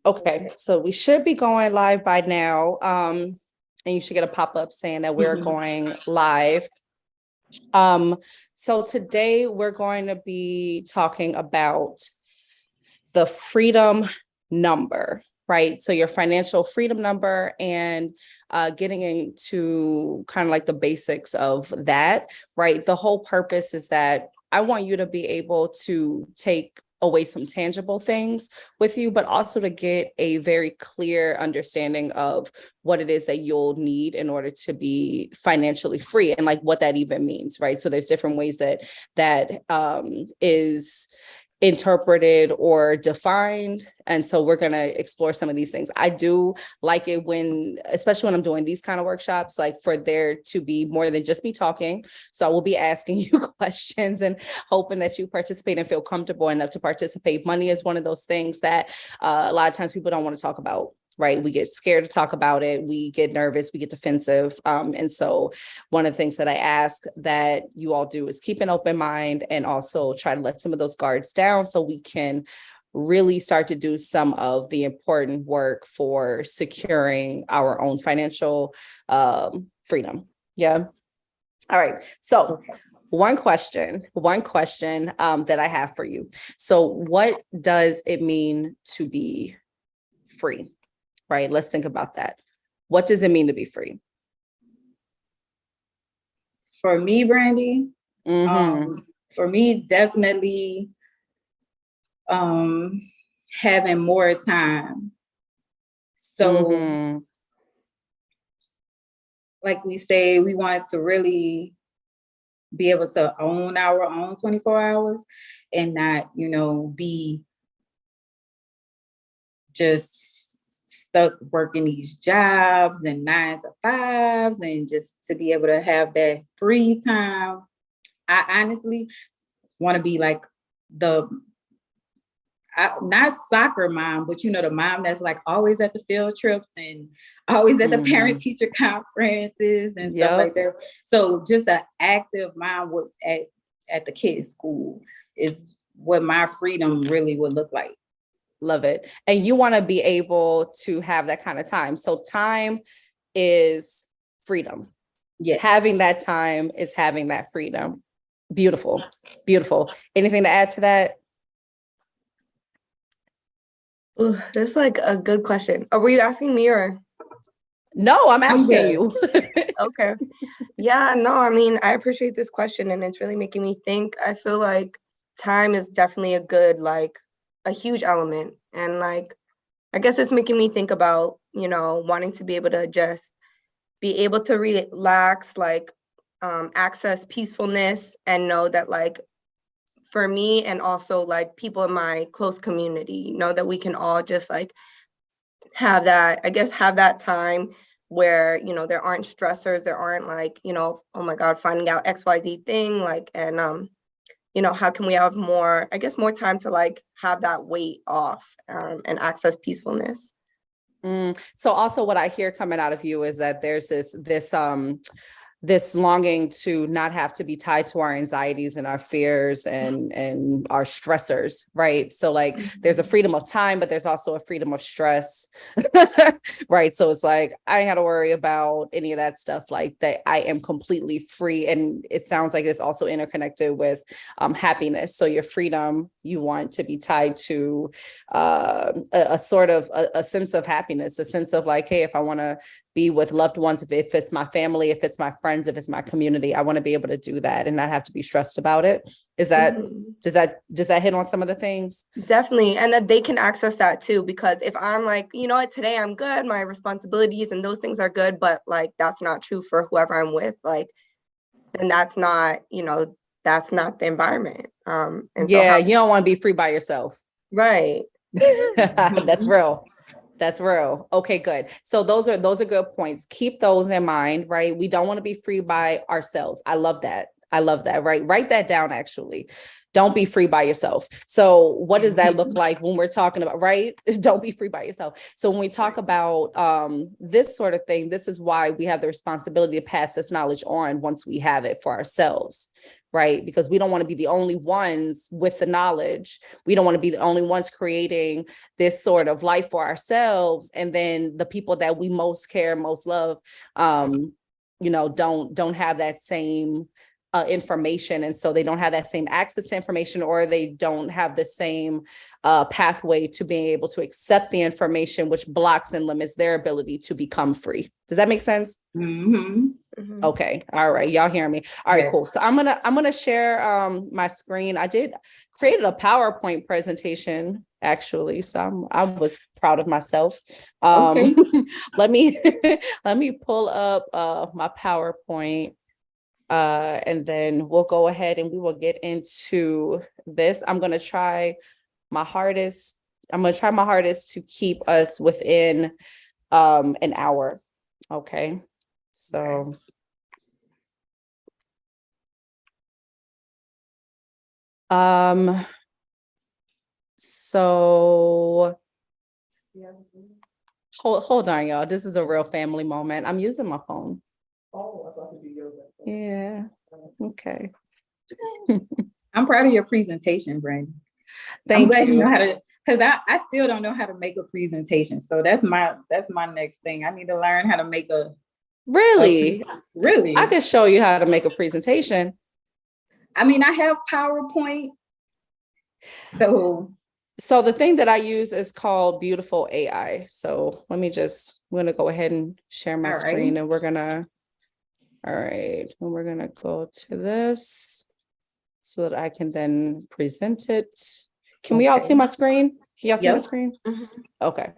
Okay, so we should be going live by now. And you should get a pop-up saying that we're going live. So today we're going to be talking about the freedom number, right? So your financial freedom number and getting into kind of like the basics of that, right? The whole purpose is that I want you to be able to take away some tangible things with you, but also to get a very clear understanding of what it is that you'll need in order to be financially free and like what that even means, right? So there's different ways that is interpreted or defined. And so we're going to explore some of these things. I do like it when, especially when I'm doing these kind of workshops, like for there to be more than just me talking. So I will be asking you questions and hoping that you participate and feel comfortable enough to participate. Money is one of those things that a lot of times people don't want to talk about. Right. We get scared to talk about it. We get nervous. We get defensive. And so one of the things that I ask that you all do is keep an open mind and also try to let some of those guards down so we can really start to do some of the important work for securing our own financial freedom. Yeah. All right. So one question that I have for you. So what does it mean to be free? Right? Let's think about that. What does it mean to be free? For me, Brandy, for me, definitely having more time. So like we say, we want to really be able to own our own 24 hours and not, be just stuck working these jobs and 9 to 5s and just to be able to have that free time. I honestly want to be like not soccer mom, but the mom that's like always at the field trips and always at the parent teacher conferences and stuff like that. So just an active mom at the kids' school is what my freedom really would look like. Love it. And you want to be able to have that kind of time. So time is freedom. Yes. Having that time is having that freedom. Beautiful. Beautiful. Anything to add to that? Ooh, that's like a good question. Were you asking me or? No, I'm asking you. Okay. Yeah, no, I mean, I appreciate this question and it's really making me think. I feel like time is definitely a huge element. And like, I guess it's making me think about, wanting to be able to just be able to relax, access peacefulness and know that for me and also people in my close community, know that we can all just have that time where, there aren't stressors, there aren't oh my God, finding out XYZ thing, how can we have more time to have that weight off and access peacefulness. So also what I hear coming out of you is that there's this longing to not have to be tied to our anxieties and our fears and our stressors, right? So there's a freedom of time, but there's also a freedom of stress, right? So it's I ain't had to worry about any of that stuff that. I am completely free. And it sounds like it's also interconnected with happiness. So your freedom, you want to be tied to a sort of a sense of happiness, a sense of hey, if I want to be with loved ones, if it's my family, if it's my friends, if it's my community, I want to be able to do that and not have to be stressed about it. Is that, does that hit on some of the things? Definitely. And that they can access that too, because if I'm today I'm good, my responsibilities and those things are good, but that's not true for whoever I'm with, then that's not, that's not the environment. And yeah, you don't want to be free by yourself. Right. That's real. That's real. Okay, good. So those are good points. Keep those in mind, right? We don't want to be free by ourselves. I love that. Right? Write that down, actually. Don't be free by yourself. So what does that look like when we're talking about, right? Don't be free by yourself. So when we talk about this sort of thing, this is why we have the responsibility to pass this knowledge on once we have it for ourselves, right? Because we don't want to be the only ones with the knowledge. We don't want to be the only ones creating this sort of life for ourselves. And then the people that we most care, most love, don't have that same information. And so they don't have that same access to information, or they don't have the same pathway to being able to accept the information, which blocks and limits their ability to become free. Does that make sense? Mm-hmm. Mhm. Okay. All right. Y'all hear me? All right, Yes. cool. So I'm gonna share my screen. I created a PowerPoint presentation actually. So I was proud of myself. Okay. Let me pull up my PowerPoint. And then we'll go ahead and we will get into this. I'm going to try my hardest. To keep us within an hour. Okay. So. So hold on, y'all. This is a real family moment. I'm using my phone. Oh, I thought you yoga. Yeah. Okay. I'm proud of your presentation, Brandi. I'm Thank glad you you. know how to, because I still don't know how to make a presentation. So that's my next thing. I need to learn how to make Really? really. I can show you how to make a presentation. I mean, I have PowerPoint. So the thing that I use is called Beautiful AI. So I'm going to go ahead and share my screen, and we're going to go to this so that I can then present it. Can we all see my screen? Can y'all see my screen? Mhm. Okay.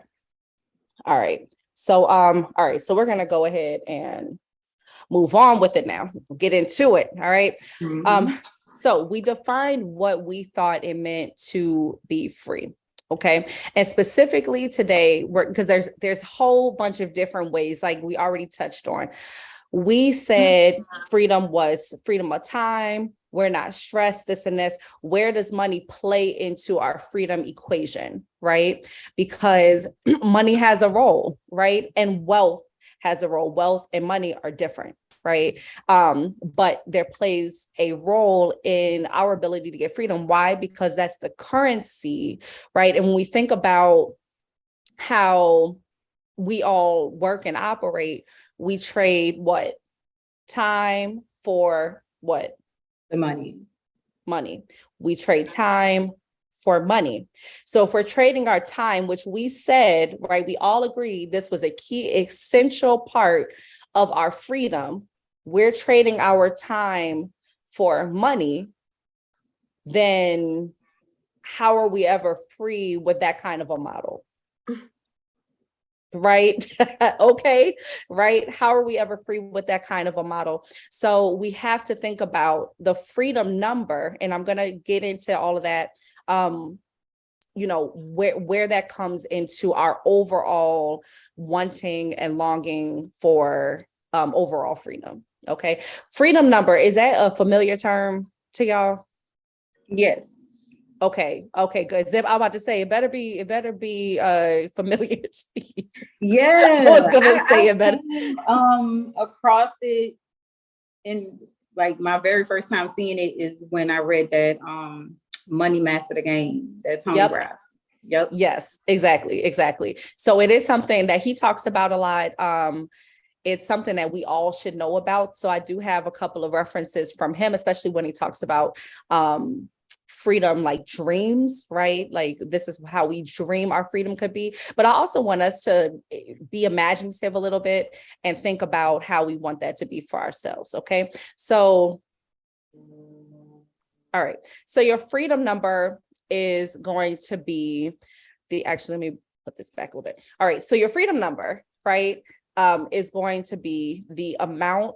All right. So, all right. So we're going to go ahead and move on with it now. We'll get into it. All right. Mm-hmm. So we defined what we thought it meant to be free. Okay. And specifically today, because there's a whole bunch of different ways, like we already touched on. We said freedom was freedom of time. We're not stressed, this and this. Where does money play into our freedom equation, right? Because money has a role, right? And wealth has a role. Wealth and money are different, right? But there plays a role in our ability to get freedom. Why? Because that's the currency, right? And when we think about how we all work and operate, we trade what? Time for what? The money. Money. We trade time for money. So if we're trading our time, which we said, right, we all agreed this was a key essential part of our freedom, we're trading our time for money, then how are we ever free with that kind of a model? Right? Okay. Right. How are we ever free with that kind of a model? So we have to think about the freedom number, and I'm going to get into all of that. Where that comes into our overall wanting and longing for overall freedom. Okay. Freedom number, is that a familiar term to y'all? Yes. Okay, good. Zip, I'm about to say it better be familiar to you. Yeah. I was gonna say it better. Across it, in like my very first time seeing it is when I read that Money Master the Game. That's Tony Brown. Yep. Yes, exactly. So it is something that he talks about a lot. It's something that we all should know about. So I do have a couple of references from him, especially when he talks about freedom, like dreams, right? Like this is how we dream our freedom could be. But I also want us to be imaginative a little bit and think about how we want that to be for ourselves. Okay. So, all right. So your freedom number is going to be let me put this back a little bit. All right. So your freedom number, right, is going to be the amount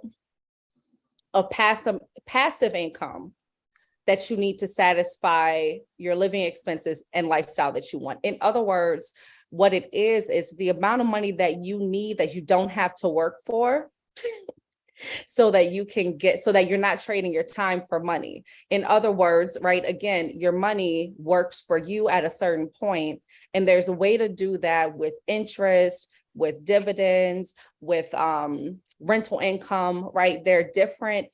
of passive income that you need to satisfy your living expenses and lifestyle that you want. In other words, what it is the amount of money that you need that you don't have to work for so that you're not trading your time for money. In other words, right, again, your money works for you at a certain point, and there's a way to do that with interest, with dividends, with rental income, right? There are different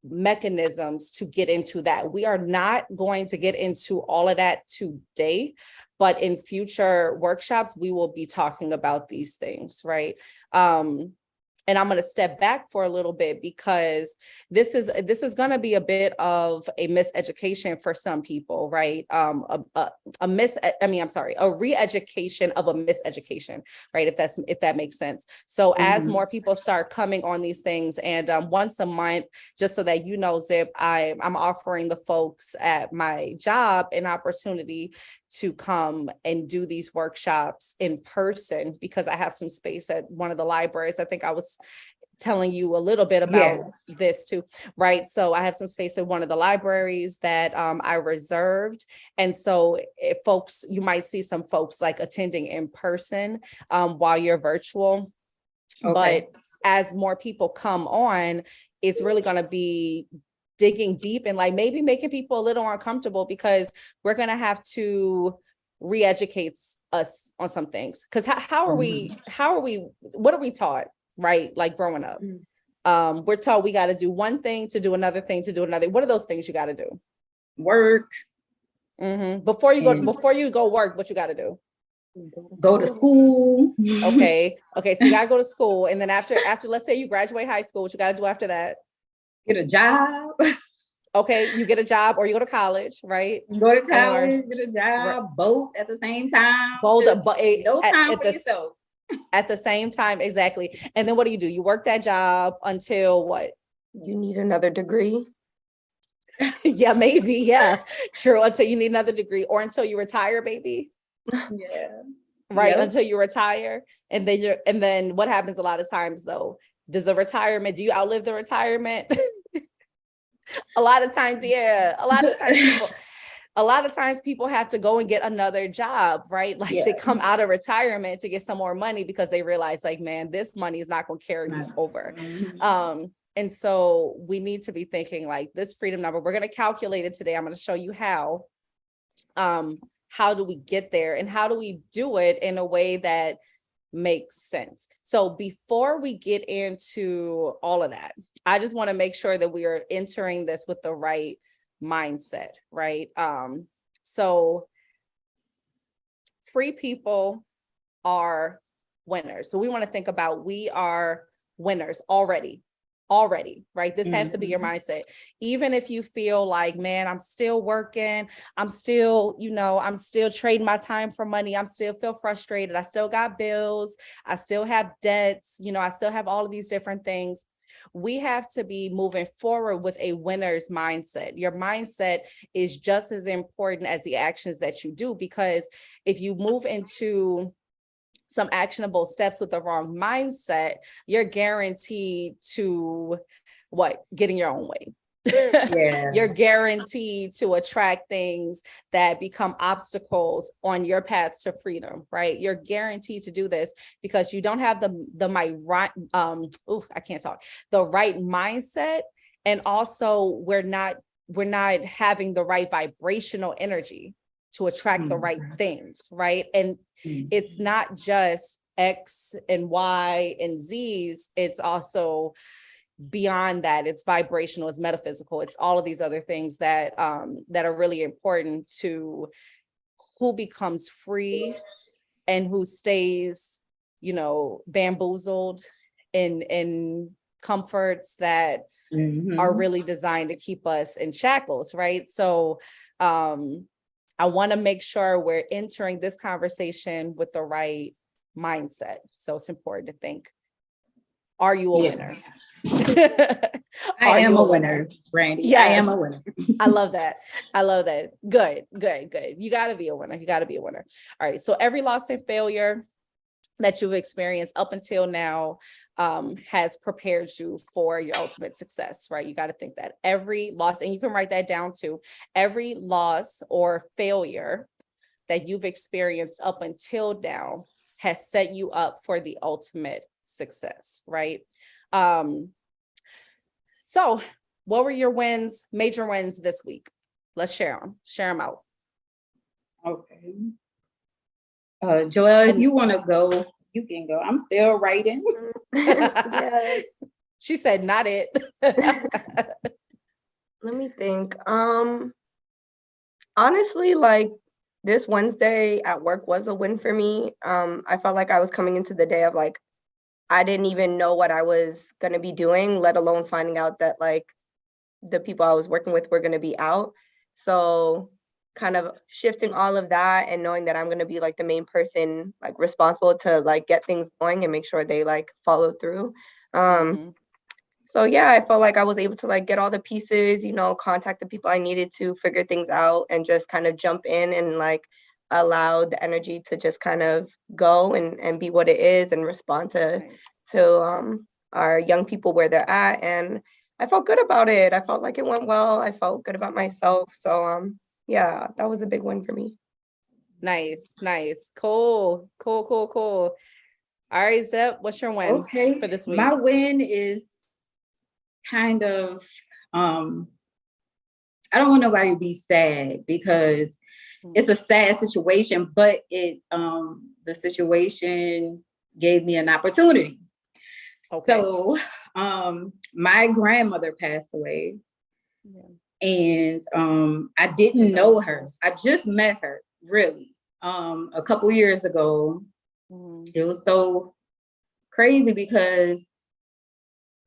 mechanisms to get into that. We are not going to get into all of that today, but in future workshops, we will be talking about these things, right? And I'm going to step back for a little bit because this is going to be a bit of a miseducation for some people, right? A re-education of a miseducation, right? If that makes sense. So as more people start coming on these things, and once a month, just so that you know, Zip, I'm offering the folks at my job an opportunity to come and do these workshops in person, because I have some space at one of the libraries. I think I was telling you a little bit about this too, right? So I have some space in one of the libraries that I reserved. And so if folks, you might see some folks like attending in person while you're virtual. Okay. But as more people come on, it's really going to be digging deep and like maybe making people a little uncomfortable, because we're going to have to re-educate us on some things. Because how are we, what are we taught, right? Like growing up, we're taught we got to do one thing to do another thing to do another. What are those things you got to do? Work. Before you go work, what you got to do? Go to school. Okay. So you got to go to school. And then after, let's say you graduate high school, what you got to do after that? Get a job. Okay, you get a job or you go to college, right? Go to college, get a job, both at the same time. Both, no time for yourself. At the same time, exactly. And then what do? You work that job until what? You need another degree. Yeah, maybe. Yeah, true. Until you need another degree, or until you retire, baby. Yeah. Right. Yep. Until you retire, and then what happens a lot of times though? Do you outlive the retirement? A lot of times, yeah. A lot of times people have to go and get another job, right? Like they come out of retirement to get some more money because they realize like, man, this money is not going to carry me over. And so we need to be thinking like this freedom number, we're going to calculate it today. I'm going to show you how do we get there and how do we do it in a way that makes sense. So before we get into all of that, I just want to make sure that we are entering this with the right mindset, right? So free people are winners. So we want to think about, we are winners already, right? This has to be your mindset. Even if you feel like, man, I'm still working, I'm still trading my time for money, I'm still feel frustrated, I still got bills, I still have debts, I still have all of these different things. We have to be moving forward with a winner's mindset. Your mindset is just as important as the actions that you do, because if you move into some actionable steps with the wrong mindset, you're guaranteed to getting your own way. You're guaranteed to attract things that become obstacles on your path to freedom, right? You're guaranteed to do this because you don't have the right mindset, and also we're not having the right vibrational energy to attract the right things, right? And it's not just X and Y and Z's, it's also beyond that. It's vibrational, it's metaphysical, it's all of these other things that are really important to who becomes free and who stays, bamboozled in comforts that are really designed to keep us in shackles, right? So I want to make sure we're entering this conversation with the right mindset. So it's important to think, are you a winner? I am a winner, Brandi. Yes. I am a winner. I love that. Good. You got to be a winner. All right. So every loss and failure that you've experienced up until now has prepared you for your ultimate success, right? You got to think that every loss, and you can write that down too, every loss or failure that you've experienced up until now has set you up for the ultimate success, right? So what were your wins, major wins this week? Let's share them out. Okay. Joelle, if you want to go, you can go. I'm still writing. She said, not it. Let me think. Honestly, like this Wednesday at work was a win for me. I felt like I was coming into the day of like, I didn't even know what I was going to be doing, let alone finding out that like the people I was working with were going to be out. So kind of shifting all of that and knowing that I'm going to be like the main person like responsible to like get things going and make sure they like follow through. Mhm. So yeah, I felt like I was able to like get all the pieces, you know, contact the people I needed to figure things out and just kind of jump in and like allow the energy to just kind of go and be what it is and respond Nice. to our young people where they're at. And I felt good about it. I felt like it went well. I felt good about myself. So yeah, that was a big win for me. Nice, nice. Cool, cool, cool, cool. All right, Zep, what's your win Okay, for this my week? win is kind of I don't want nobody to be sad because it's a sad situation, but the situation gave me an opportunity. Okay. So my grandmother passed away, and I didn't know her. I just met her really a couple years ago. It was so crazy because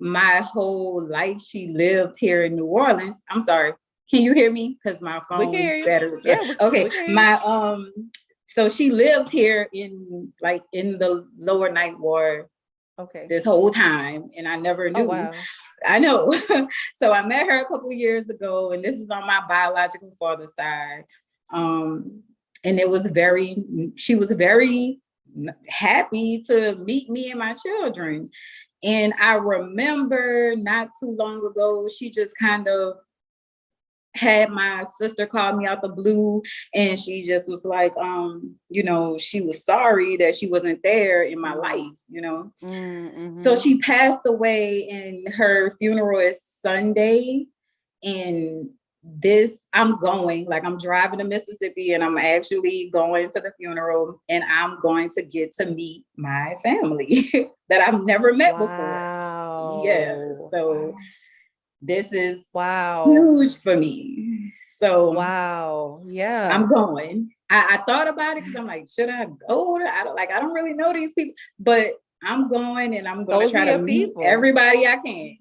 my whole life she lived here in New Orleans. I'm sorry. Can you hear me? Because my We can phone hear you. battery. Yeah, Okay. we can hear you. My so she lived here in the lower ninth ward Okay. this whole time, and I never knew. Oh, wow. I know. So I met her a couple years ago, and this is on my biological father's side. And she was very happy to meet me and my children. And I remember not too long ago, she just kind of had my sister call me out the blue, and she just was like, she was sorry that she wasn't there in my life. So she passed away, and her funeral is Sunday. And I'm driving to Mississippi, and I'm actually going to the funeral, and I'm going to get to meet my family that I've never met before. Yeah. So this is huge for me. So Yeah. I'm going. I thought about it because I'm like, should I go? I don't really know these people, but I'm going, and I'm going to try to meet everybody I can.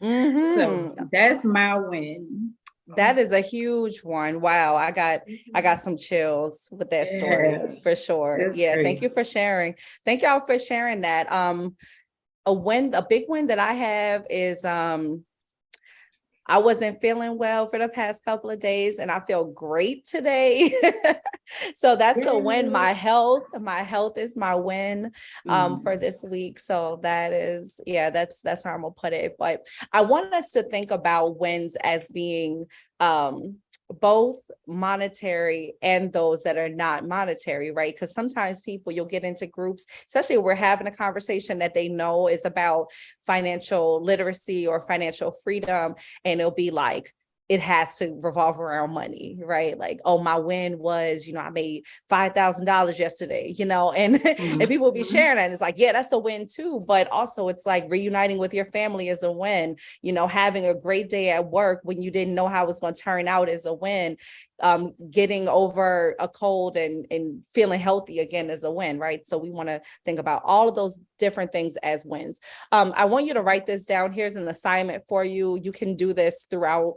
So that's my win. That is a huge one. Wow. I got some chills with that story for sure. Yeah. Thank you for sharing. Thank y'all for sharing that. A big win that I have is I wasn't feeling well for the past couple of days, and I feel great today. So that's the win. My health is my win for this week. So that is, that's how I'm gonna put it. But I want us to think about wins as being both monetary and those that are not monetary, right? Because sometimes you'll get into groups, especially if we're having a conversation that they know is about financial literacy or financial freedom, and it'll be like, it has to revolve around money, right? Like, oh, my win was, I made $5,000 yesterday, and, and people will be sharing that. And it's like, yeah, that's a win too. But also it's like reuniting with your family is a win. Having a great day at work when you didn't know how it was going to turn out is a win. Getting over a cold and feeling healthy again is a win, right? So we want to think about all of those different things as wins. I want you to write this down. Here's an assignment for you. You can do this throughout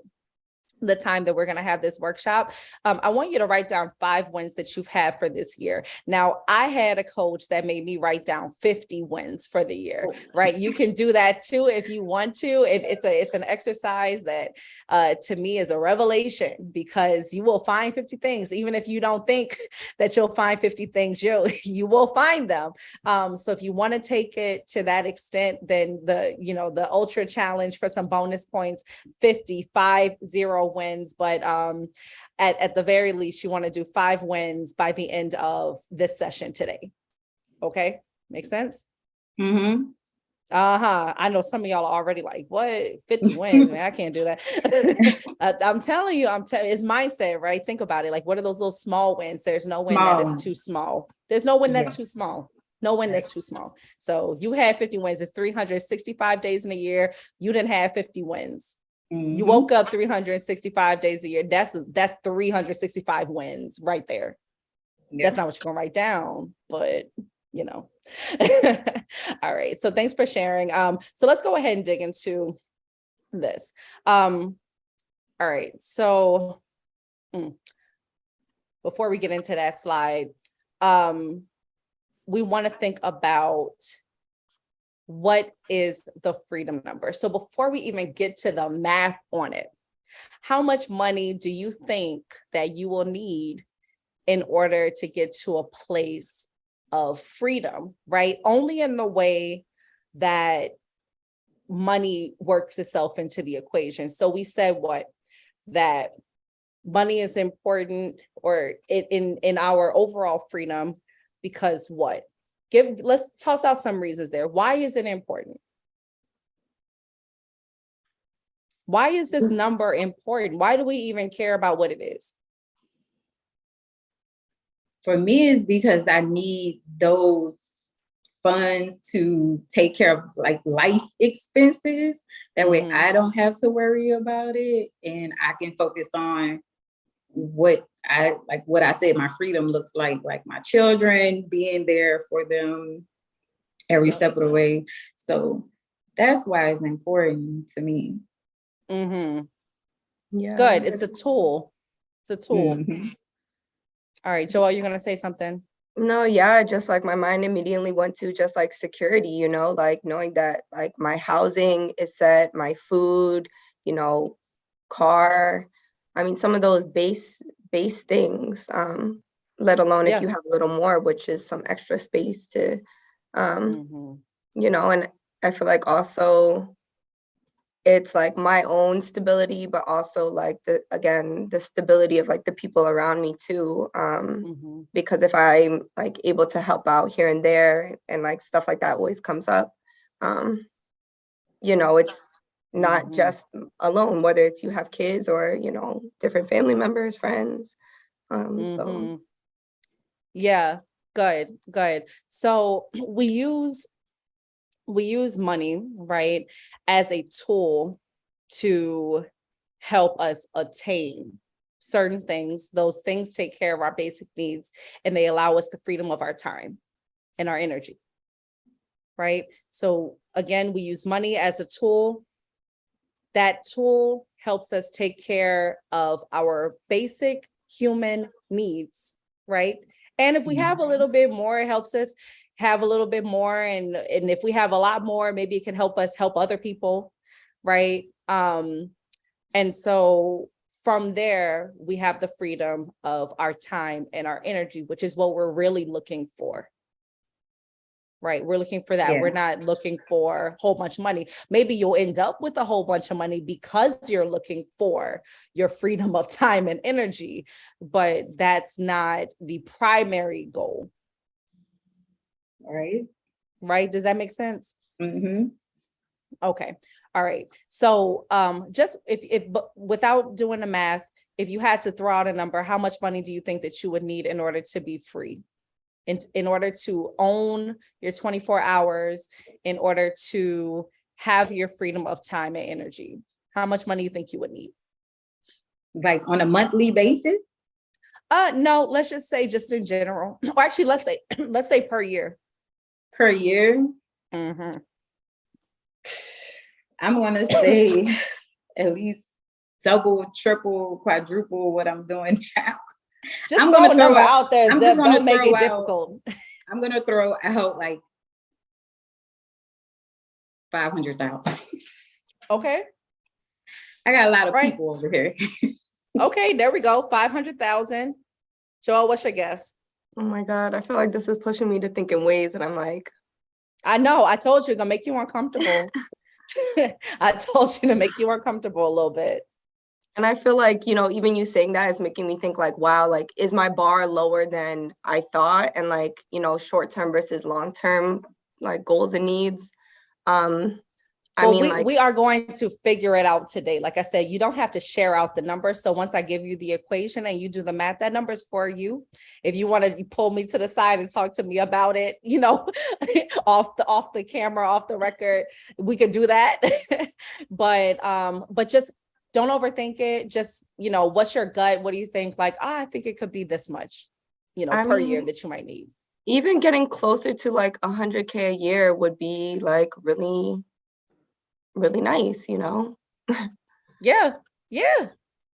the time that we're going to have this workshop. I want you to write down 5 wins that you've had for this year. Now, I had a coach that made me write down 50 wins for the year, right? You can do that too if you want to. It's an exercise that to me is a revelation, because you will find 50 things. Even if you don't think that you'll find 50 things, you will find them. So if you want to take it to that extent, then the ultra challenge for some bonus points, 50 wins, but at the very least, you want to do 5 wins by the end of this session today. Okay, makes sense? I know some of y'all are already like, what, 50 wins, man, I can't do that. I'm telling you, it's mindset, right? Think about it. Like, what are those little small wins? There's no win that is too small. There's no win that's too small. No win that's too small. So you had 50 wins. It's 365 days in a year. You didn't have 50 wins. You woke up 365 days a year. That's 365 wins right there. Yeah. That's not what you're gonna write down, but you know. All right. So thanks for sharing. So let's go ahead and dig into this. All right. So before we get into that slide, we want to think about what is the freedom number. So before we even get to the math on it, how much money do you think that you will need in order to get to a place of freedom, right? Only in the way that money works itself into the equation. So we said what? That money is important, or in our overall freedom, because what? Let's toss out some reasons there. Why is it important? Why is this number important? Why do we even care about what it is? For me, it's because I need those funds to take care of like life expenses. That way I don't have to worry about it, and I can focus on what I said my freedom looks like my children, being there for them every step of the way. So that's why it's important to me. Yeah. Good. It's a tool. It's a tool. All right, Joelle, you're gonna say something? No, yeah, just like my mind immediately went to just like security, you know, like knowing that like my housing is set, my food, you know, car. I mean, some of those base things, let alone if you have a little more, which is some extra space to, you know, and I feel like also it's like my own stability, but also like the stability of like the people around me too. Because if I'm like able to help out here and there and like stuff like that always comes up, you know, it's not just alone, whether it's you have kids or, you know, different family members, friends. So yeah, good. So we use money, right, as a tool to help us attain certain things. Those things take care of our basic needs, and they allow us the freedom of our time and our energy, right? So again, we use money as a tool. That tool helps us take care of our basic human needs, right? And if we have a little bit more, it helps us have a little bit more. And if we have a lot more, maybe it can help us help other people, right? And so from there, we have the freedom of our time and our energy, which is what we're really looking for. Right. We're looking for that. Yeah. We're not looking for a whole bunch of money. Maybe you'll end up with a whole bunch of money because you're looking for your freedom of time and energy, but that's not the primary goal. Right. Does that make sense? Okay. All right. So just if without doing the math, if you had to throw out a number, how much money do you think that you would need in order to be free? In order to own your 24 hours, in order to have your freedom of time and energy, how much money do you think you would need? Like on a monthly basis? No, let's just say just in general. Or actually, let's say per year. Per year? I'm gonna say at least double, triple, quadruple what I'm doing now. Just throw a number out there. Don't make it difficult. I'm gonna throw out like 500,000. Okay. I got a lot of people over here. Okay, there we go. 500,000. Joel, what's your guess? Oh my God, I feel like this is pushing me to think in ways that I'm like. I know. I told you it's gonna make you uncomfortable. I told you to make you uncomfortable a little bit. And I feel like, you know, even you saying that is making me think like, wow, like, is my bar lower than I thought? And like, you know, short-term versus long-term, like goals and needs. I mean, we, like, we are going to figure it out today. Like I said, you don't have to share out the numbers. So once I give you the equation and you do the math, that number is for you. If you want to pull me to the side and talk to me about it, off the camera, off the record, we could do that. But just don't overthink it. Just, what's your gut? What do you think? Like, I think it could be this much, I per year mean, that you might need. even getting closer to like 100K a year would be like really, really nice, Yeah,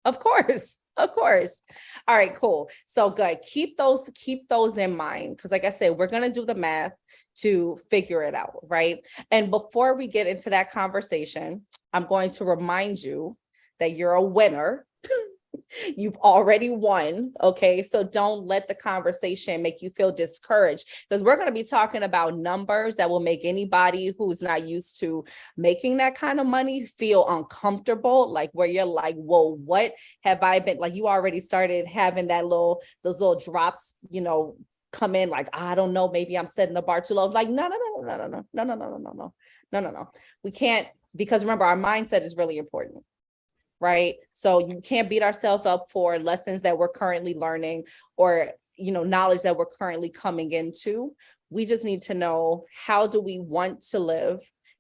of course. Of course. All right, cool. So good. Keep those in mind. Cause like I said, we're going to do the math to figure it out. Right. And before we get into that conversation, I'm going to remind you that you're a winner. You've already won. Okay. So don't let the conversation make you feel discouraged, because we're going to be talking about numbers that will make anybody who's not used to making that kind of money feel uncomfortable. Like where you're like, whoa, what have I been like? You already started having those little drops, come in like, I don't know, maybe I'm setting the bar too low. Like, no. We can't, because remember, our mindset is really important. Right. So you can't beat ourselves up for lessons that we're currently learning or, knowledge that we're currently coming into. We just need to know, how do we want to live?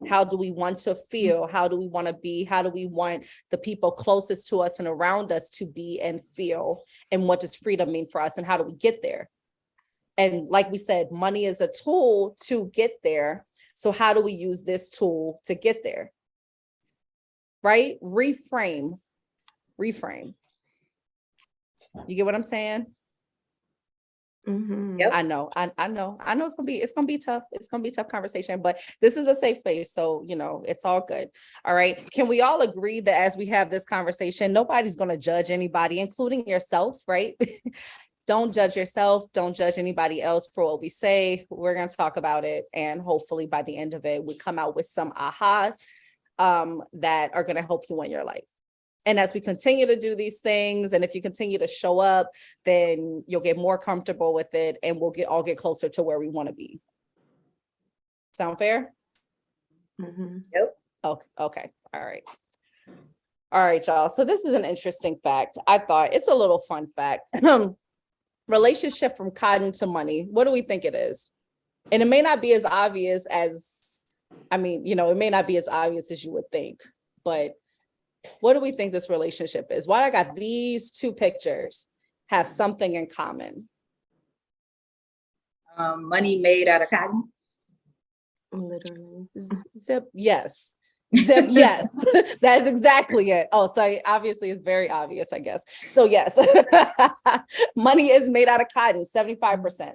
How do we want to feel? How do we want to be? How do we want the people closest to us and around us to be and feel? And what does freedom mean for us? And how do we get there? And like we said, money is a tool to get there. So how do we use this tool to get there? Right? Reframe. You get what I'm saying? Mm-hmm. Yep. I know it's gonna be tough. It's gonna be a tough conversation, but this is a safe space. So, it's all good. All right. Can we all agree that as we have this conversation, nobody's gonna judge anybody, including yourself, right? Don't judge yourself. Don't judge anybody else for what we say. We're going to talk about it. And hopefully by the end of it, we come out with some ahas that are going to help you in your life. And as we continue to do these things, and if you continue to show up, then you'll get more comfortable with it, and we'll all get closer to where we want to be. Sound fair? Mm-hmm. Yep. Okay. All right, y'all. So this is an interesting fact. I thought it's a little fun fact. Relationship from cotton to money. What do we think it is? And it may not be as obvious as, it may not be as obvious as you would think, but what do we think this relationship is? Why I got these two pictures have something in common? Money made out of cotton. Literally. Zip, yes. Zip, yes. That's exactly it. Oh, so obviously it's very obvious, I guess. So yes, money is made out of cotton, 75%.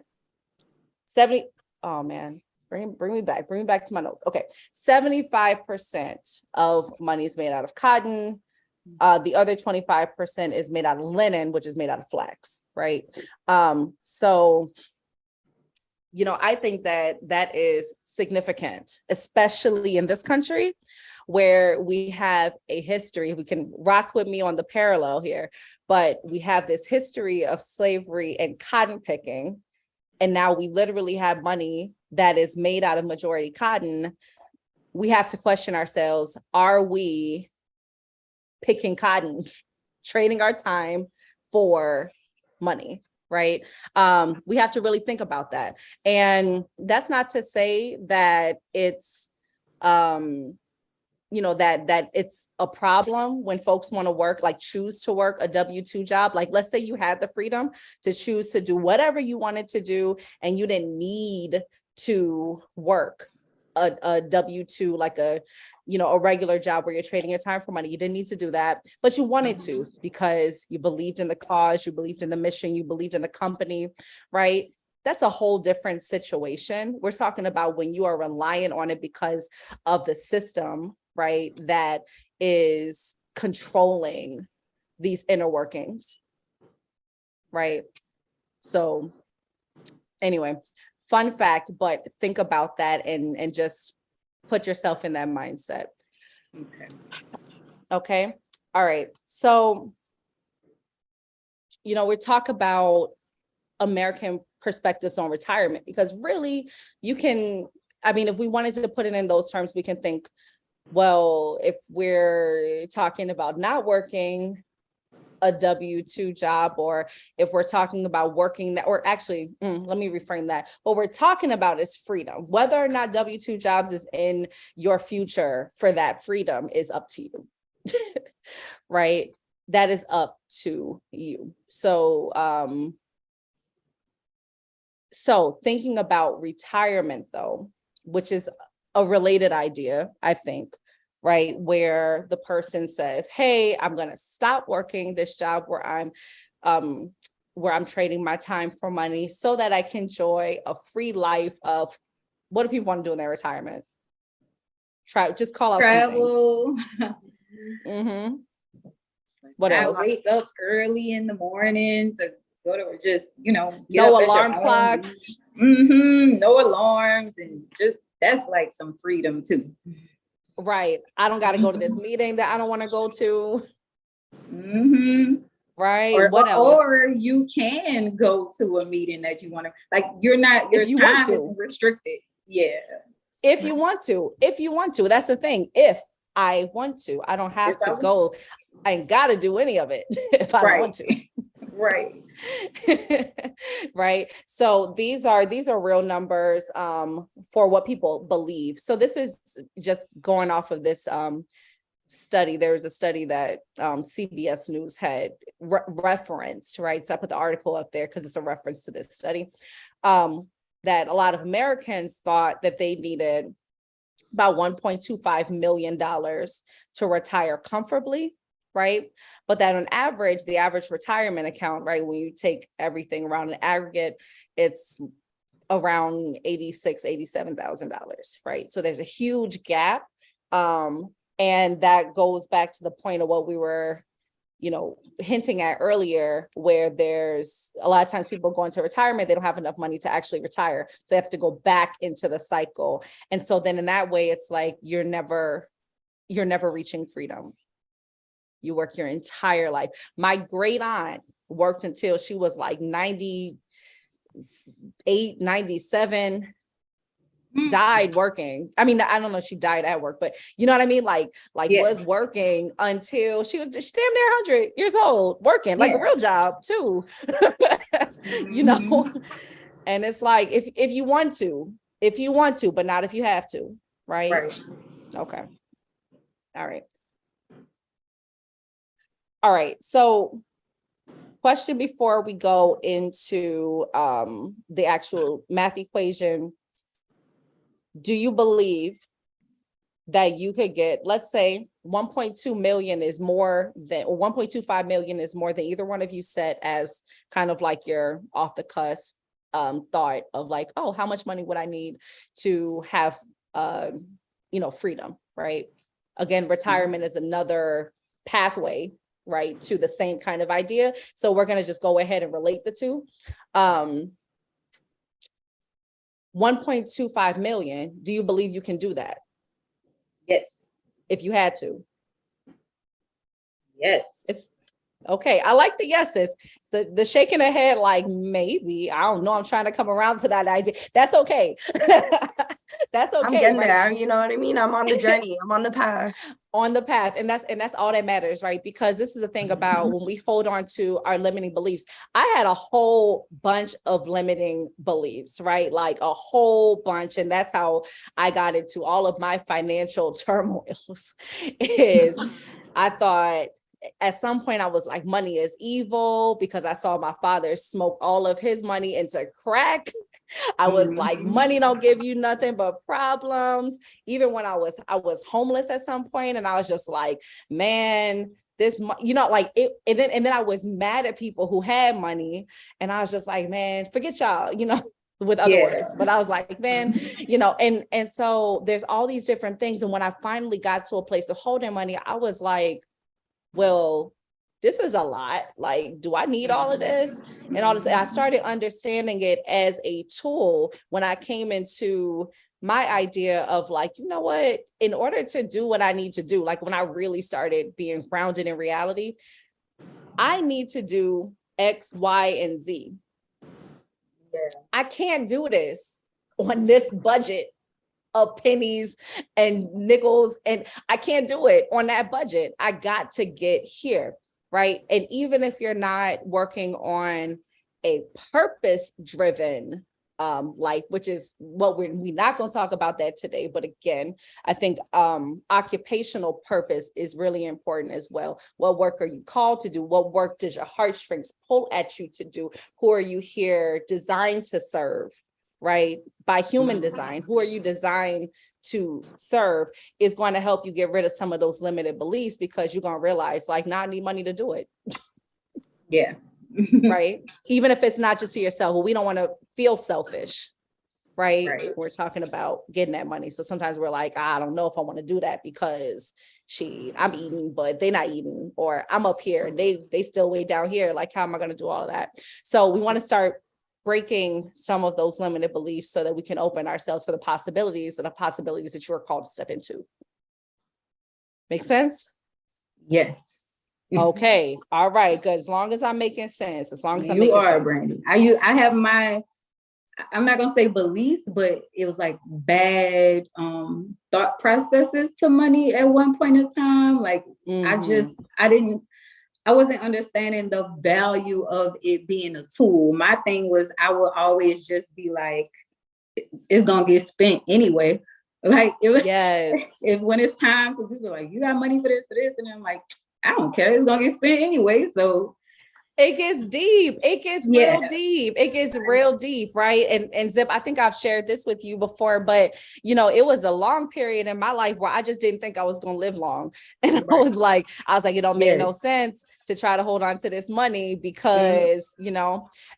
Oh man. Bring me back to my notes. Okay. 75% of money is made out of cotton. The other 25% is made out of linen, which is made out of flax, right? So, I think that is significant, especially in this country where we have a history. We can rock with me on the parallel here, but we have this history of slavery and cotton picking. And now we literally have money that is made out of majority cotton. We have to question ourselves, are we picking cotton, trading our time for money, right? We have to really think about that. And that's not to say that it's, that it's a problem when folks want to work, like choose to work a W-2 job. Like, let's say you had the freedom to choose to do whatever you wanted to do, and you didn't need to work a W-2, like a regular job where you're trading your time for money. You didn't need to do that, but you wanted to because you believed in the cause, you believed in the mission, you believed in the company, right? That's a whole different situation. We're talking about when you are reliant on it because of the system, right, that is controlling these inner workings, right? So anyway, fun fact, but think about that and just put yourself in that mindset. Okay. All right. So, we talk about American perspectives on retirement, because really you can, if we wanted to put it in those terms, we can think Well, if we're talking about not working a W-2 job, or if we're talking about working that, or actually, let me reframe that. What we're talking about is freedom. Whether or not W-2 jobs is in your future for that freedom is up to you, right? That is up to you. So, so thinking about retirement though, which is a related idea, I think, right? Where the person says, hey, I'm going to stop working this job where I'm trading my time for money so that I can enjoy a free life of, what do people want to do in their retirement? Just call out travel. some things. Mm-hmm. What I else? wake up early in the morning to go to just, No alarm clock. No alarms, and just that's like some freedom too. Right. I don't got to go to this meeting that I don't want to go to. Right. Or, what else? Or you can go to a meeting that you want to, like, your time isn't restricted. Yeah. If you want to, that's the thing. If I want to, I don't have to go. I ain't got to do any of it if I don't want to. Right. Right. So these are real numbers for what people believe. So this is just going off of this study. There was a study that CBS News had referenced, right? So I put the article up there because it's a reference to this study, that a lot of Americans thought that they needed about $1.25 million to retire comfortably, right? But that on average, the average retirement account, right, when you take everything around an aggregate, it's around $86,000, $87,000, right? So there's a huge gap. And that goes back to the point of what we were, hinting at earlier, where there's a lot of times people go into retirement, they don't have enough money to actually retire. So they have to go back into the cycle. And so then in that way, it's like you're never reaching freedom. You work your entire life. My great aunt worked until she was like 98, 97, died working. I mean, I don't know if she died at work, but you know what I mean? Like yes. Was working until she was damn near 100 years old, working like a real job too. And it's like, if you want to, but not if you have to, right? Right. Okay. All right. So question before we go into the actual math equation. Do you believe that you could get, let's say 1.2 million is more than, or 1.25 million is more than either one of you set as kind of like your off the cusp thought of like, oh, how much money would I need to have, freedom, right? Again, retirement is another pathway, right, to the same kind of idea. So we're going to just go ahead and relate the two. 1.25 million, do you believe you can do that? Yes. If you had to? Yes. It's okay. I like the yeses. The shaking the head like maybe. I don't know. I'm trying to come around to that idea. That's okay. That's okay. I'm getting there. You know what I mean? I'm on the journey. I'm on the path. On the path. And that's all that matters, right? Because this is the thing about when we hold on to our limiting beliefs. I had a whole bunch of limiting beliefs, right? Like a whole bunch. And that's how I got into all of my financial turmoils is I thought at some point I was like, money is evil, because I saw my father smoke all of his money into crack. I was like, money don't give you nothing but problems. Even when I was homeless at some point, and I was just like, man, this, like it. And then I was mad at people who had money, and I was just like, man, forget y'all, with other words. But I was like, man, and so there's all these different things. And when I finally got to a place of holding money, I was like, well, this is a lot. Like, do I need all of this? And all this, I started understanding it as a tool when I came into my idea of like, you know what, in order to do what I need to do, like when I really started being grounded in reality, I need to do X, Y, and Z. Yeah. I can't do this on this budget of pennies and nickels, and I can't do it on that budget. I got to get here, right? And even if you're not working on a purpose-driven life, which is what we're not going to talk about that today. But again, I think occupational purpose is really important as well. What work are you called to do? What work does your heartstrings pull at you to do? Who are you here designed to serve, right? By human design, who are you designed to serve is going to help you get rid of some of those limited beliefs, because you're going to realize, like, now I need money to do it. Yeah. Right? Even if it's not just to yourself. Well, we don't want to feel selfish, right? We're talking about getting that money. So sometimes we're like, I don't know if I want to do that because I'm eating, but they're not eating, or I'm up here and they still way down here. Like, how am I going to do all of that? So we want to start breaking some of those limited beliefs so that we can open ourselves for the possibilities that you are called to step into. Make sense? Yes. Okay. All right. Good. As long as I'm making sense. As long as I'm you making are, sense. Brandi. I have my, I'm not gonna say beliefs, but it was like bad thought processes to money at one point in time. Like I wasn't understanding the value of it being a tool. My thing was I would always just be like, it's gonna get spent anyway. Like if when it's time to do so, like, you got money for this, and I'm like, I don't care, it's gonna get spent anyway. So it gets deep. It gets real deep. It gets real deep, right? And Zip, I think I've shared this with you before, but it was a long period in my life where I just didn't think I was gonna live long. And I was like, it don't make no sense to try to hold on to this money because, and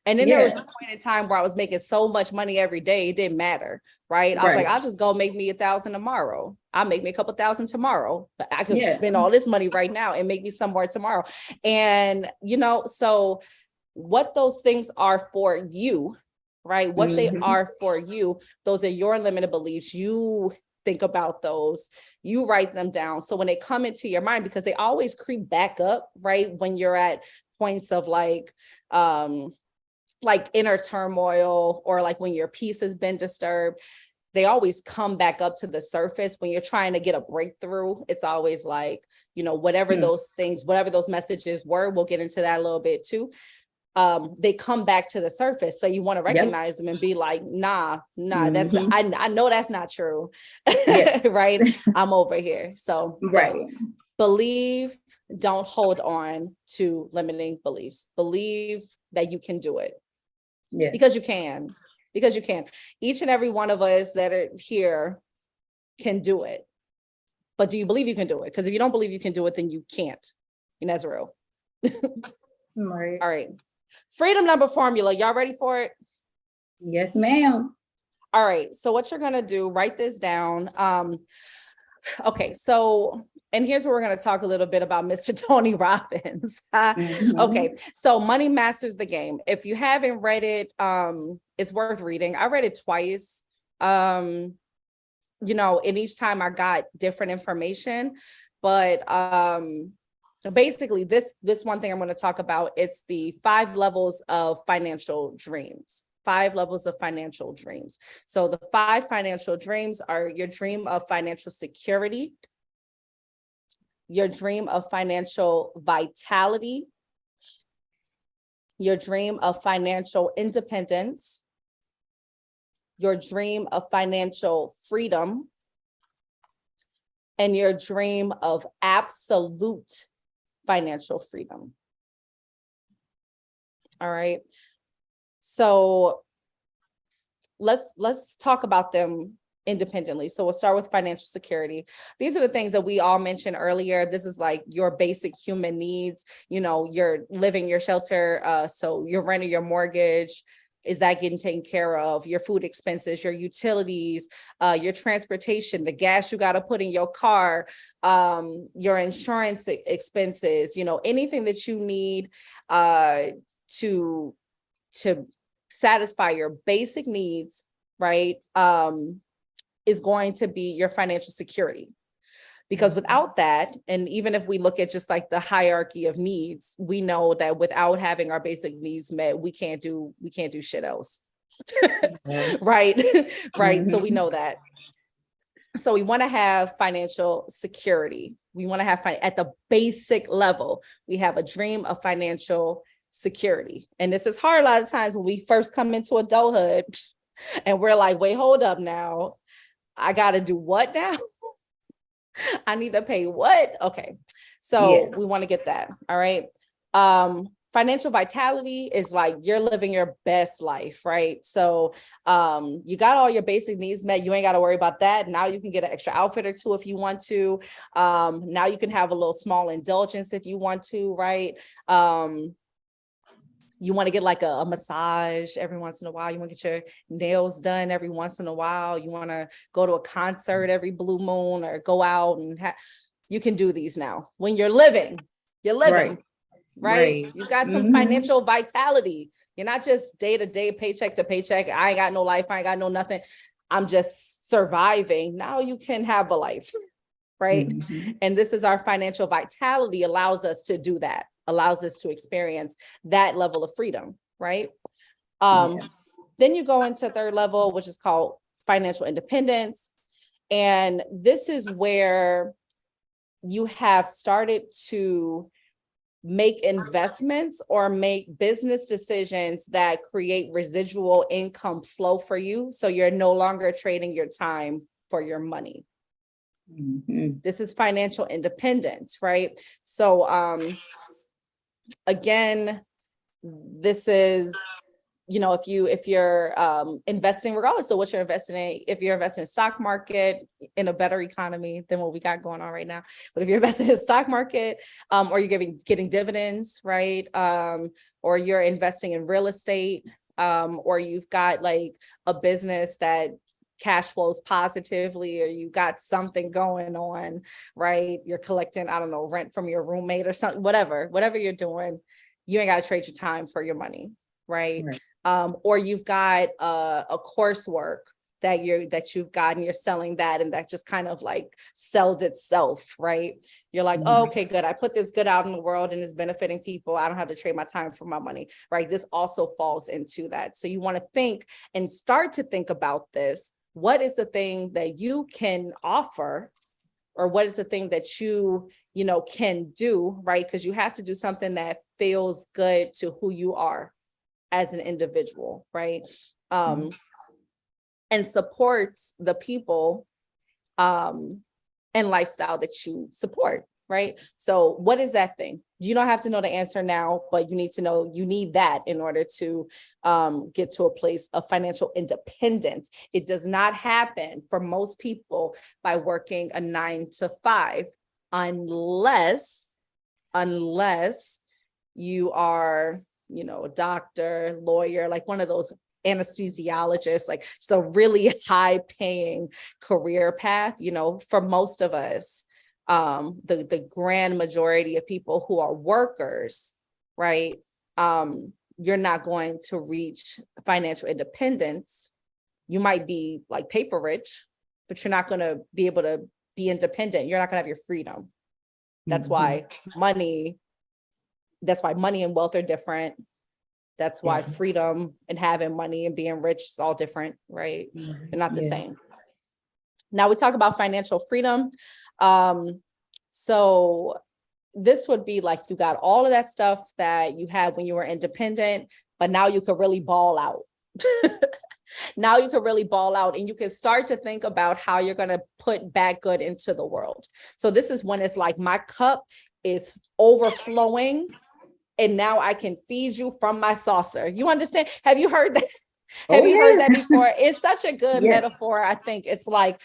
then there was a point in time where I was making so much money every day, it didn't matter, right? I was like, I'll just go make me 1,000 tomorrow. I'll make me a couple thousand tomorrow, but I could spend all this money right now and make me some more tomorrow. And, so what those things are for you, right? What they are for you, those are your limited beliefs. You think about those, you write them down. So when they come into your mind, because they always creep back up, right? When you're at points of like inner turmoil, or like when your peace has been disturbed, they always come back up to the surface. When you're trying to get a breakthrough, it's always like, whatever those things, whatever those messages were, we'll get into that a little bit too. They come back to the surface. So you want to recognize them and be like, nah, that's, I know that's not true. Right? I'm over here. So believe, don't hold on to limiting beliefs. Believe that you can do it. Because you can. Each and every one of us that are here can do it. But do you believe you can do it? Because if you don't believe you can do it, then you can't. And that's real. Right. All right. Freedom number formula. Y'all ready for it? Yes, ma'am. All right. So what you're going to do, write this down. Okay. So, and here's where we're going to talk a little bit about Mr. Tony Robbins. Okay. So Money Masters the Game. If you haven't read it, it's worth reading. I read it twice. And each time I got different information, but, basically this one thing I'm going to talk about, it's the 5 levels of financial dreams. 5 levels of financial dreams. So the 5 financial dreams are your dream of financial security, your dream of financial vitality, your dream of financial independence, your dream of financial freedom, and your dream of absolute financial freedom. All right. So let's talk about them independently. So we'll start with financial security. These are the things that we all mentioned earlier. This is like your basic human needs. You're living, your shelter, so your rent or your mortgage, is that getting taken care of? Your food expenses, your utilities, your transportation, the gas you got to put in your car, your insurance expenses, anything that you need to satisfy your basic needs, right, is going to be your financial security. Because without that, and even if we look at just like the hierarchy of needs, we know that without having our basic needs met, we can't do shit else. Right. So we know that. So we want to have financial security. We want to have at the basic level, we have a dream of financial security. And this is hard a lot of times when we first come into adulthood and we're like, wait, hold up now. I got to do what now? I need to pay what? Okay. So we want to get that. All right. Financial vitality is like you're living your best life, right? So you got all your basic needs met. You ain't got to worry about that. Now you can get an extra outfit or two if you want to. Now you can have a little small indulgence if you want to, right? You want to get like a massage every once in a while. You want to get your nails done every once in a while. You want to go to a concert every blue moon or go out and you can do these now. When you're living, right? You got some financial vitality. You're not just day to day, paycheck to paycheck. I ain't got no life. I ain't got no nothing. I'm just surviving. Now you can have a life, right? And this is our financial vitality allows us to do that, allows us to experience that level of freedom, right? Then you go into third level, which is called financial independence. And this is where you have started to make investments or make business decisions that create residual income flow for you. So you're no longer trading your time for your money. This is financial independence, right? So again, this is, you know, if you're investing, regardless of what you're investing in, if you're investing in stock market in a better economy than what we got going on right now, but if you're investing in the stock market, or you're getting dividends, right? Or you're investing in real estate, or you've got like a business that cash flows positively, or you got something going on, right? You're collecting, I don't know, rent from your roommate or something, whatever you're doing, you ain't got to trade your time for your money, right? Or you've got a coursework that you've gotten, you're selling that, and that just kind of like sells itself, right? You're like, oh, okay, good. I put this good out in the world and it's benefiting people. I don't have to trade my time for my money, right? This also falls into that. So you want to think and start to think about this. What is the thing that you can offer, or what is the thing that you can do, right? Because you have to do something that feels good to who you are as an individual, right? And supports the people and lifestyle that you support, right? So what is that thing? You don't have to know the answer now, but you need to know you need that in order to get to a place of financial independence. It does not happen for most people by working a 9 to 5, unless you are, a doctor, lawyer, like one of those anesthesiologists, like it's a really high paying career path. For most of us, the grand majority of people who are workers, right? You're not going to reach financial independence. You might be like paper rich, but you're not going to be able to be independent. You're not going to have your freedom. That's why money and wealth are different. That's why freedom and having money and being rich is all different, right? They're not the same. Now we talk about financial freedom. So this would be like you got all of that stuff that you had when you were independent, but now you could really ball out. Now you can really ball out and you can start to think about how you're going to put back good into the world. So this is when it's like my cup is overflowing and now I can feed you from my saucer. You understand? Have you heard that? Have you heard that before? It's such a good metaphor. I think it's like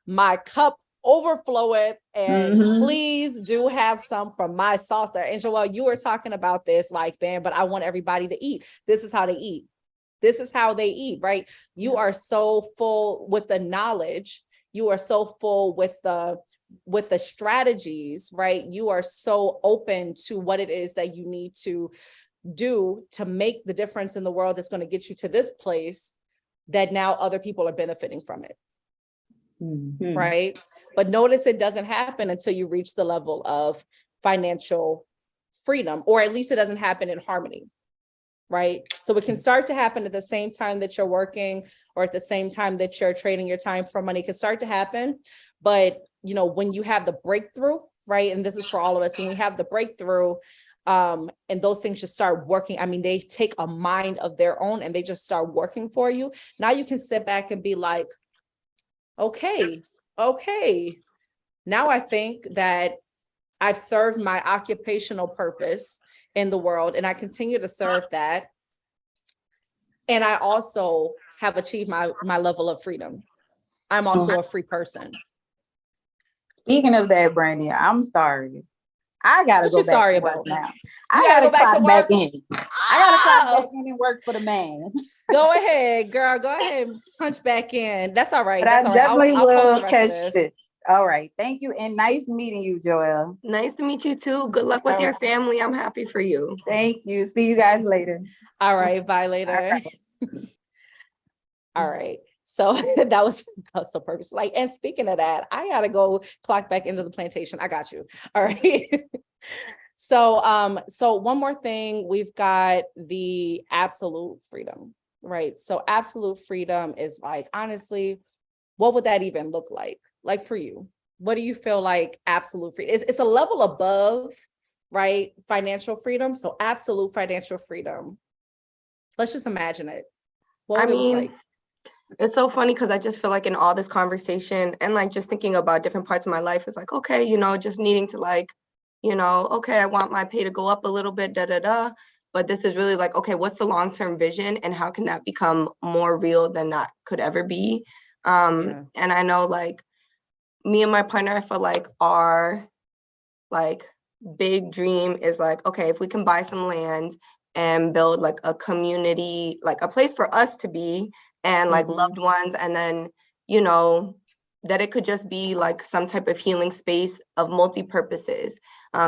my cup overfloweth and please do have some from my saucer. And Joelle, you were talking about this like, man, but I want everybody to eat. This is how they eat. This is how they eat, right? You are so full with the knowledge. You are so full with the strategies, right? You are so open to what it is that you need to do to make the difference in the world that's going to get you to this place that now other people are benefiting from it. Right? But notice it doesn't happen until you reach the level of financial freedom, or at least it doesn't happen in harmony. right? So it can start to happen at the same time that you're working or at the same time that you're trading your time for money. It can start to happen. But, you know, when you have the breakthrough, right? And this is for all of us, when we have the breakthrough, and those things just start working. I mean, they take a mind of their own and they just start working for you. Now you can sit back and be like, okay, now I think that I've served my occupational purpose in the world and I continue to serve that. And I also have achieved my level of freedom. I'm also a free person. Speaking of that, Brandy, I'm sorry. I gotta go back to work now. I gotta clock back in. I gotta clock back in and work for the man. Go ahead, girl. Go ahead and punch back in. That's all right. But That's I all right. definitely I'll will post catch it. All right. Thank you. And nice meeting you, Joelle. Nice to meet you too. Good luck with your family. I'm happy for you. Thank you. See you guys later. All right. Bye later. All right. So that was so purpose. Like, and speaking of that, I gotta go clock back into the plantation. I got you. All right. So one more thing, we've got the absolute freedom, right? So absolute freedom is like, honestly, what would that even look like? Like for you, what do you feel like absolute freedom? It's a level above, right? Financial freedom. So absolute financial freedom. Let's just imagine it. What would it look like? It's so funny because I just feel like in all this conversation and like just thinking about different parts of my life, it's like, okay, you know, just needing to like, you know, okay, I want my pay to go up a little bit, but this is really like, okay, what's the long-term vision and how can that become more real than that could ever be? And I know like me and my partner, I feel like our like big dream is like, okay, if we can buy some land and build like a community, like a place for us to be and like loved ones, and then, you know, that it could just be like some type of healing space of multi-purposes.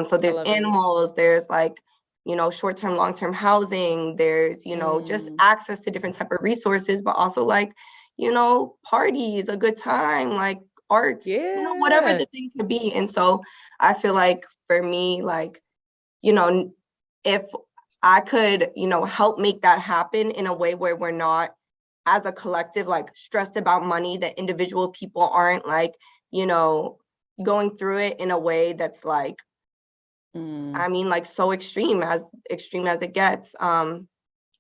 So there's animals, there's like, you know, short-term, long-term housing, there's, you know, just access to different type of resources, but also like, you know, parties, a good time, like arts, you know, whatever the thing could be. And so I feel like for me, like, you know, if I could, you know, help make that happen in a way where we're not as a collective, like stressed about money, that individual people aren't like, you know, going through it in a way that's like, I mean, like so extreme as it gets. And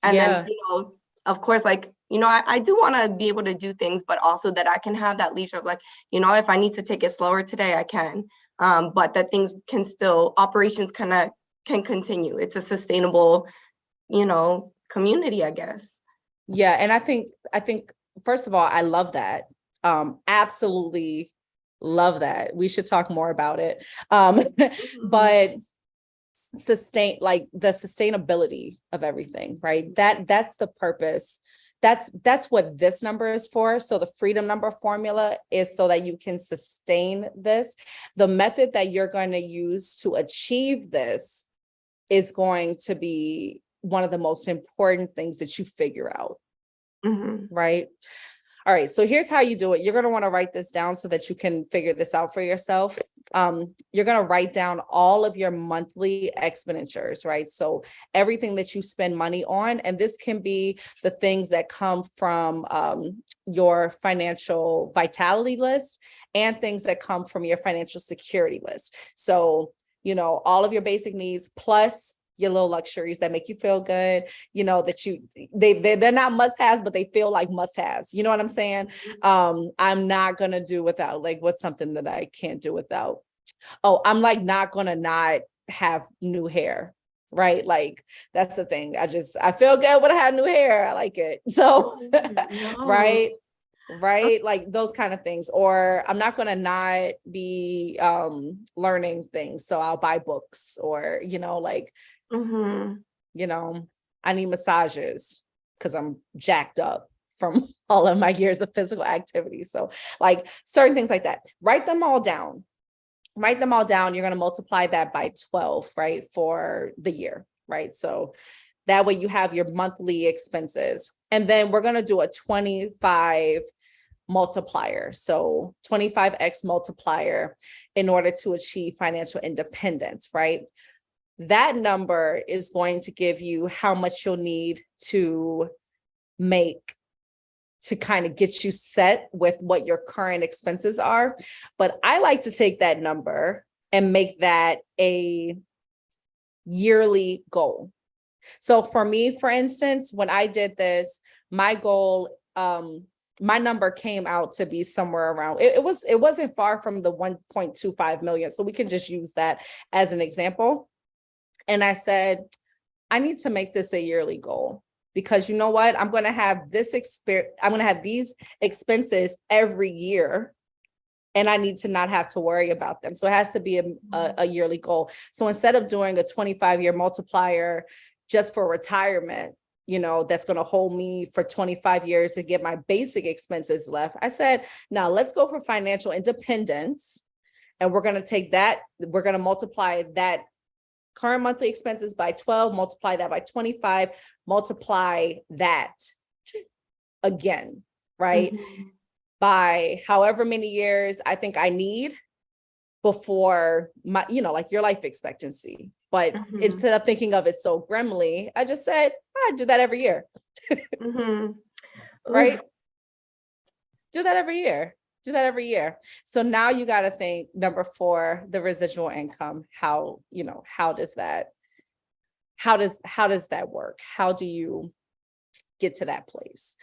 then, you know, of course, like, you know, I do want to be able to do things, but also that I can have that leisure of like, you know, if I need to take it slower today, I can. But that things can still, operations can continue. It's a sustainable, you know, community, I guess. Yeah. And I think, first of all, I love that. Absolutely love that. We should talk more about it. But like the sustainability of everything, right? That's the purpose. That's what this number is for. So the freedom number formula is so that you can sustain this. The method that you're going to use to achieve this is going to be one of the most important things that you figure out, right? All right, so here's how you do it. You're going to want to write this down so that you can figure this out for yourself. You're going to write down all of your monthly expenditures, right? So everything that you spend money on, and this can be the things that come from your financial vitality list and things that come from your financial security list. So, you know, all of your basic needs plus your little luxuries that make you feel good, you know, that they're not must-haves, but they feel like must-haves. You know what I'm saying? I'm not going to do without, like, what's something that I can't do without? Oh, I'm like not going to not have new hair, right? Like, that's the thing. I feel good when I have new hair. I like it. So, right. Like those kind of things. Or I'm not going to not be learning things. So I'll buy books, or, you know, like, you know, I need massages because I'm jacked up from all of my years of physical activity. So like certain things like that, write them all down. You're going to multiply that by 12, right? For the year, right? So that way you have your monthly expenses. And then we're going to do a 25 multiplier. So 25x multiplier in order to achieve financial independence, right? that number is going to give you how much you'll need to make to kind of get you set with what your current expenses are. But I like to take that number and make that a yearly goal. So for me, for instance, when I did this, my goal, my number came out to be somewhere around, it wasn't far from the 1.25 million. So we can just use that as an example. And I said, I need to make this a yearly goal, because you know what? I'm going to have this I'm going to have these expenses every year, and I need to not have to worry about them. So it has to be a yearly goal. So instead of doing a 25-year multiplier just for retirement, that's going to hold me for 25 years to get my basic expenses left, I said, now let's go for financial independence. And we're going to take that, we're going to multiply that current monthly expenses by 12, multiply that by 25, multiply that again, right? Mm-hmm. By however many years I think I need before my, like your life expectancy. But instead of thinking of it so grimly, I just said, I do that every year. Right? Do that every year. Do that every year. So now you got to think, number 4, the residual income. How does that work? How do you get to that place?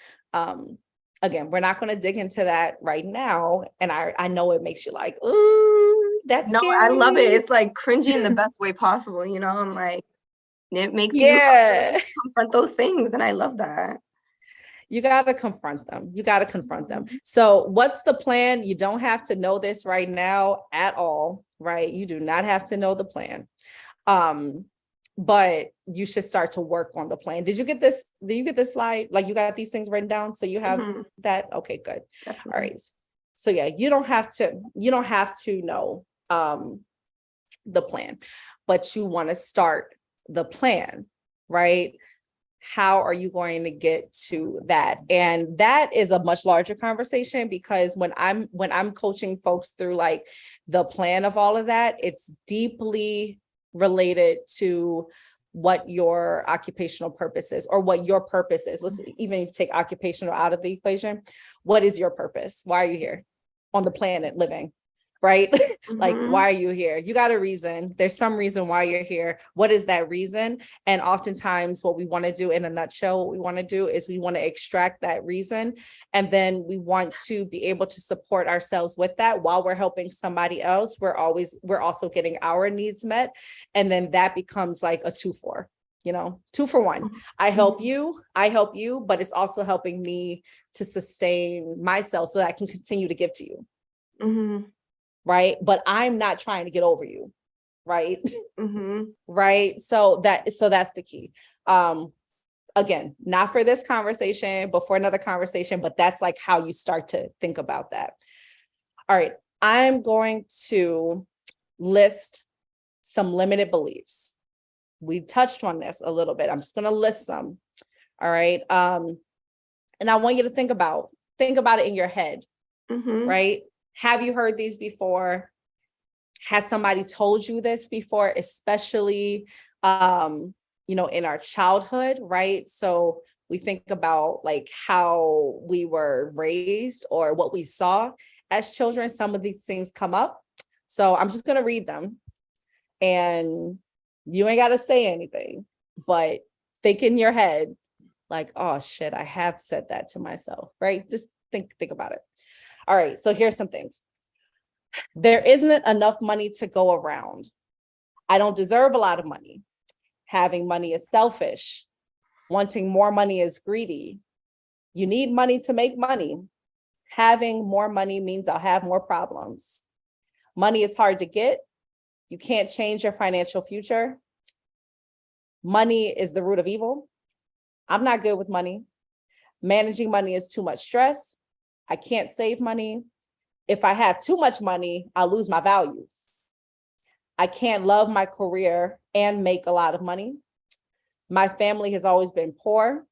Again, we're not going to dig into that right now. And I know it makes you like, ooh, that's scary. I love it. It's like cringy in the best way possible. I'm like, it makes you confront those things. And I love that. You got to confront them. You got to confront them. So what's the plan? You don't have to know this right now at all, right? You do not have to know the plan. But you should start to work on the plan. Did you get this? Did you get this slide? Like, you got these things written down? So you have that? Okay, good. Definitely. All right. So yeah, you don't have to know the plan, but you want to start the plan, right? How are you going to get to that? And that is a much larger conversation, because when I'm coaching folks through like the plan of all of that, it's deeply related to what your occupational purpose is, or what your purpose is. Let's even take occupational out of the equation. What is your purpose? Why are you here on the planet living? Right? Like, why are you here? You got a reason. There's some reason why you're here. What is that reason? And oftentimes what we want to do, in a nutshell, what we want to do is we want to extract that reason. And then we want to be able to support ourselves with that while we're helping somebody else. We're also getting our needs met. And then that becomes like a 2-for, 2 for 1. I help you, but it's also helping me to sustain myself so that I can continue to give to you. Right? But I'm not trying to get over you. Right? Right. So that's the key. Again, not for this conversation, but for another conversation, but that's like how you start to think about that. All right. I'm going to list some limited beliefs. We touched on this a little bit. I'm just going to list some. All right. And I want you to think about it in your head. Right? Have you heard these before? Has somebody told you this before, especially, in our childhood, right? So we think about like how we were raised or what we saw as children. Some of these things come up. So I'm just going to read them, and you ain't got to say anything, but think in your head like, oh shit, I have said that to myself, right? Just think about it. All right, so here's some things. There isn't enough money to go around. I don't deserve a lot of money. Having money is selfish. Wanting more money is greedy. You need money to make money. Having more money means I'll have more problems. Money is hard to get. You can't change your financial future. Money is the root of evil. I'm not good with money. Managing money is too much stress. I can't save money. If I have too much money, I'll lose my values. I can't love my career and make a lot of money. My family has always been poor,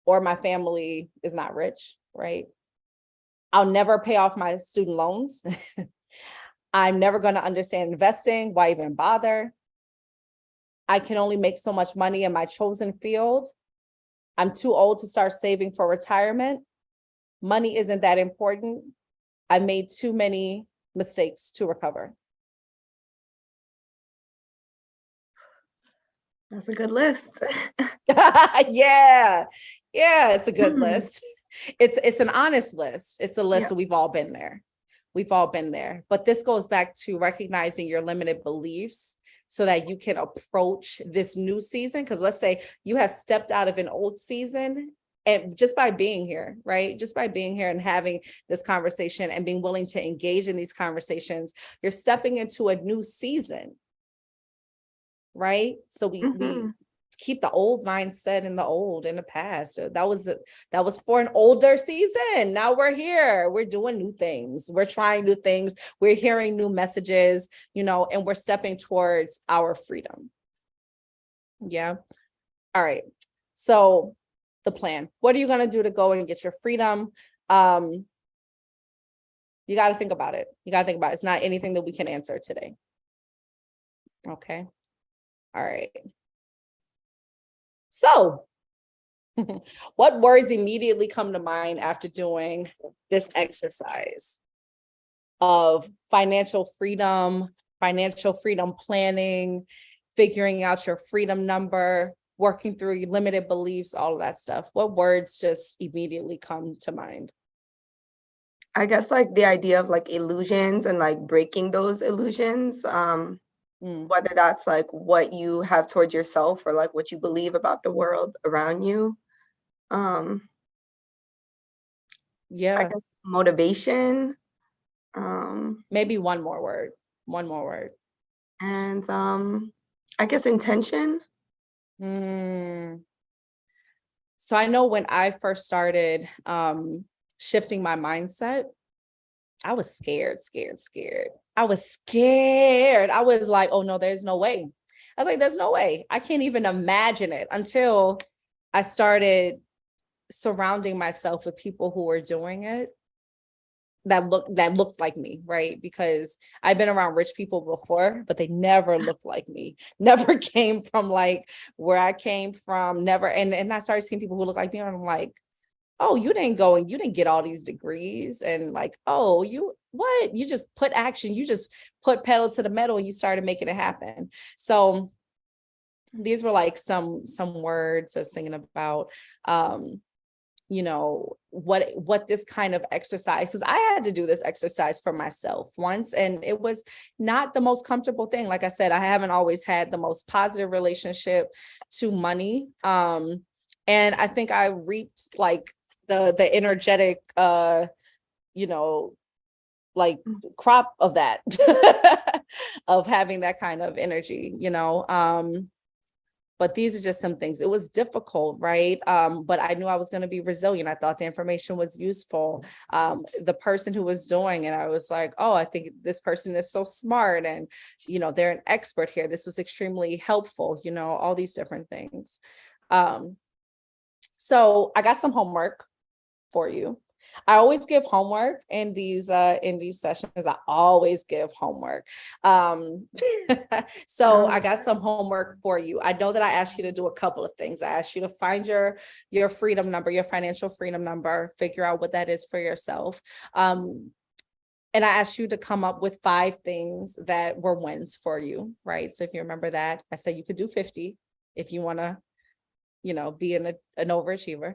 or my family is not rich, right? I'll never pay off my student loans. I'm never going to understand investing. Why even bother? I can only make so much money in my chosen field. I'm too old to start saving for retirement. Money isn't that important. I made too many mistakes to recover. That's a good list. Yeah, it's a good list. It's an honest list. It's a list that we've all been there. We've all been there. But this goes back to recognizing your limited beliefs so that you can approach this new season. Because let's say you have stepped out of an old season, and just by being here, right? Just by being here and having this conversation and being willing to engage in these conversations, you're stepping into a new season, right? So we keep the old mindset in the past. That was for an older season. Now we're here. We're doing new things. We're trying new things. We're hearing new messages, and we're stepping towards our freedom. Yeah. All right. So the plan. What are you going to do to go and get your freedom? You got to think about it. It's not anything that we can answer today. Okay. All right. So, what words immediately come to mind after doing this exercise of financial freedom planning, figuring out your freedom number, working through your limited beliefs, all of that stuff? What words just immediately come to mind? I guess like the idea of like illusions and like breaking those illusions. Whether that's like what you have towards yourself or like what you believe about the world around you. I guess motivation. Maybe one more word. And I guess intention. So I know when I first started shifting my mindset, I was scared. I was scared. I was like, oh no, there's no way. I was like, there's no way. I can't even imagine it, until I started surrounding myself with people who were doing it that looked like me, right? Because I've been around rich people before, but they never looked like me, never came from like where I came from, never. And I started seeing people who look like me, and I'm like, oh, you didn't get all these degrees, and like, oh, you just put action, you just put pedal to the metal and you started making it happen. So these were like some words I was thinking about, what this kind of exercise, because I had to do this exercise for myself once, and it was not the most comfortable thing. Like I said, I haven't always had the most positive relationship to money. And I think I reaped like the energetic, like crop of that, of having that kind of energy, but these are just some things. It was difficult, right? But I knew I was going to be resilient. I thought the information was useful. The person who was doing it, I was like, oh, I think this person is so smart, and, they're an expert here. This was extremely helpful, all these different things. So I got some homework for you. I always give homework in these sessions. I always give homework. So I got some homework for you. I know that I asked you to do a couple of things. I asked you to find your freedom number, your financial freedom number, figure out what that is for yourself. And I asked you to come up with 5 things that were wins for you, right? So if you remember that, I said you could do 50 if you want to, be an overachiever.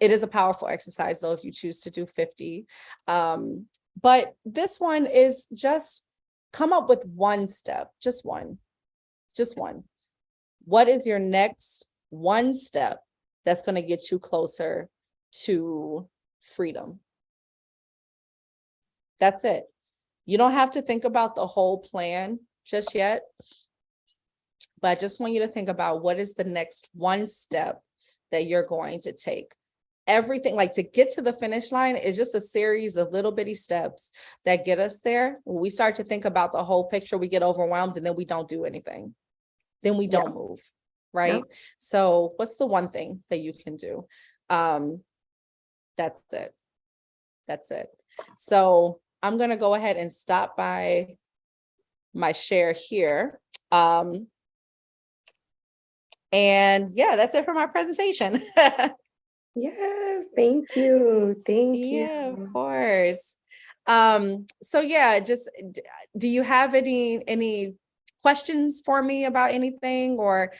It is a powerful exercise though, if you choose to do 50. But this one is just come up with one step, just one. What is your next one step that's going to get you closer to freedom? That's it. You don't have to think about the whole plan just yet. But I just want you to think about what is the next one step that you're going to take. Everything, like to get to the finish line, is just a series of little bitty steps that get us there. When we start to think about the whole picture, we get overwhelmed, and then we don't do anything. Then we don't move, right? Yeah. So what's the one thing that you can do? That's it. So I'm going to go ahead and stop by my share here. And yeah, that's it for my presentation. Yes, thank you. Thank Yeah, of you. course. So yeah, just do you have any questions for me about anything, or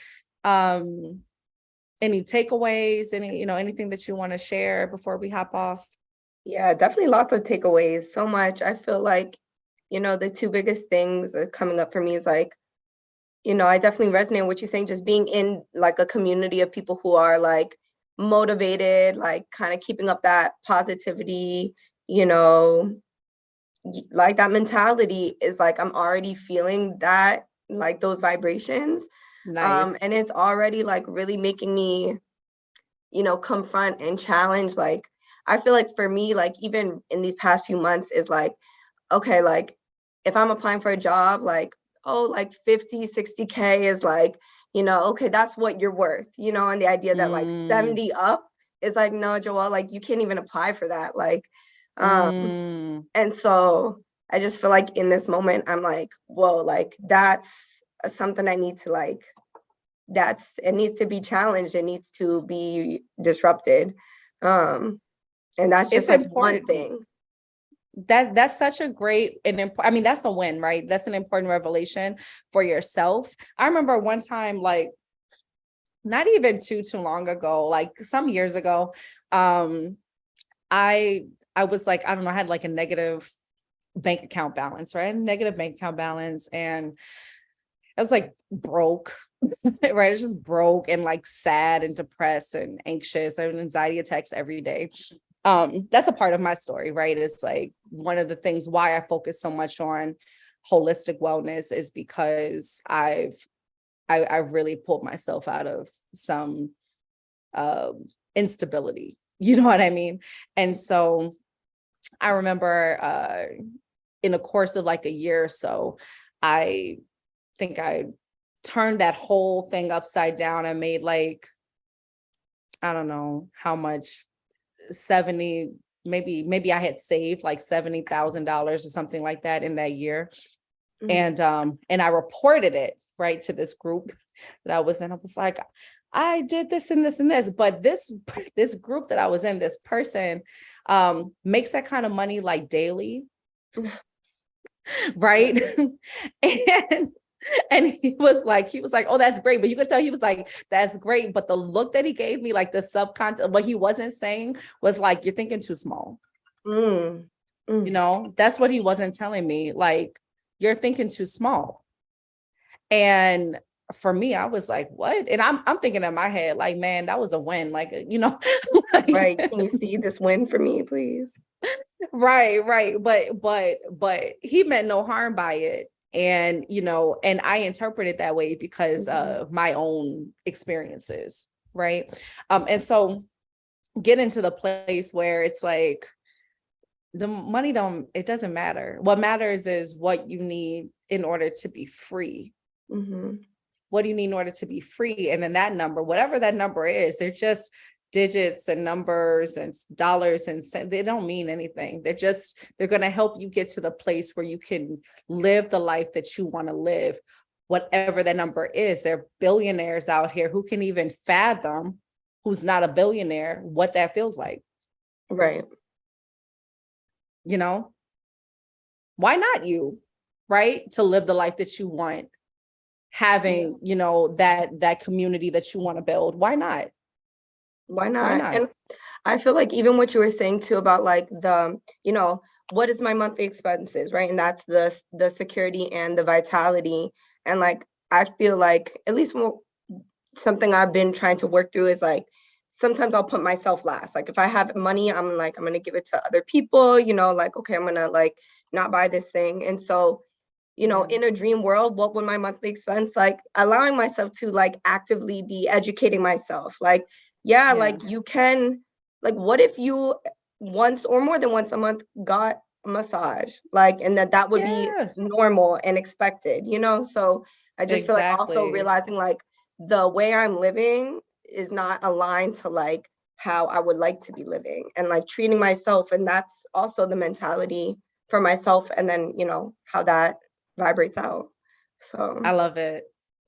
any takeaways, anything that you want to share before we hop off? Yeah, definitely lots of takeaways. So much. I feel like, the two biggest things that are coming up for me is like, I definitely resonate with what you're saying, just being in like a community of people who are like motivated, like kind of keeping up that positivity, like that mentality is like I'm already feeling that, like those vibrations. Nice. And it's already like really making me, confront and challenge. Like I feel like for me, like even in these past few months is like, okay, like if I'm applying for a job, like, oh, like 50, 60K is like, okay, that's what you're worth, and the idea that like Mm, 70 up is like, no, Joelle, like you can't even apply for that. Like, um, mm. and so I just feel like in this moment, I'm like, whoa, like that's something I need to like, it needs to be challenged. It needs to be disrupted. Um, and that's just It's like one important. thing. That's such a great and I mean, that's a win, right? That's an important revelation for yourself. I remember one time, like not even too long ago, like some years ago, um, I I was like, I don't know, I had like a negative bank account balance, right? Negative bank account balance. And I was like broke, right? I was just broke and like sad and depressed and anxious. I have anxiety attacks every day. That's a part of my story, right? It's like one of the things why I focus so much on holistic wellness is because I've really pulled myself out of some instability. You know what I mean? And so I remember in the course of like a year or so, I think I turned that whole thing upside down. I made like, I don't know how much, 70, maybe I had saved like $70,000 or something like that in that year. And I reported it right to this group that I was in. I was like, I did this and this and this, but this group that I was in, this person makes that kind of money like daily, right? and and he was like, oh, that's great. But you could tell he was like, that's great. But the look that he gave me, like the subcontent, what he wasn't saying was like, you're thinking too small. Mm, mm. That's what he wasn't telling me. Like, you're thinking too small. And for me, I was like, what? And I'm thinking in my head, like, man, that was a win. Like, like, Right. Can you see this win for me, please? right. But he meant no harm by it. And, and I interpret it that way because of my own experiences. Right. And so get into the place where it's like the money it doesn't matter. What matters is what you need in order to be free. Mm-hmm. What do you need in order to be free? And then that number, whatever that number is, they're just digits and numbers and dollars and cents. They don't mean anything. They're going to help you get to the place where you can live the life that you want to live, whatever that number is. There are billionaires out here who can even fathom, who's not a billionaire, what that feels like. Right. Why not you, right? To live the life that you want, having, that community that you want to build. Why not? Why Why not? not? And I feel like even what you were saying too about like what is my monthly expenses, right? And that's the security and the vitality. And like I feel like at least something I've been trying to work through is like sometimes I'll put myself last. Like if I have money, I'm like, I'm gonna give it to other people, like, okay, I'm gonna like not buy this thing. And so, in a dream world, what would my monthly expense like allowing myself to like actively be educating myself? Like, yeah, like you can, like, what if you once or more than once a month got a massage? Like, and that would be Yeah, normal and expected, So I just feel like also exactly. realizing like the way I'm living is not aligned to like how I would like to be living and like treating myself. And that's also the mentality for myself. And then, how that vibrates out. So I love it.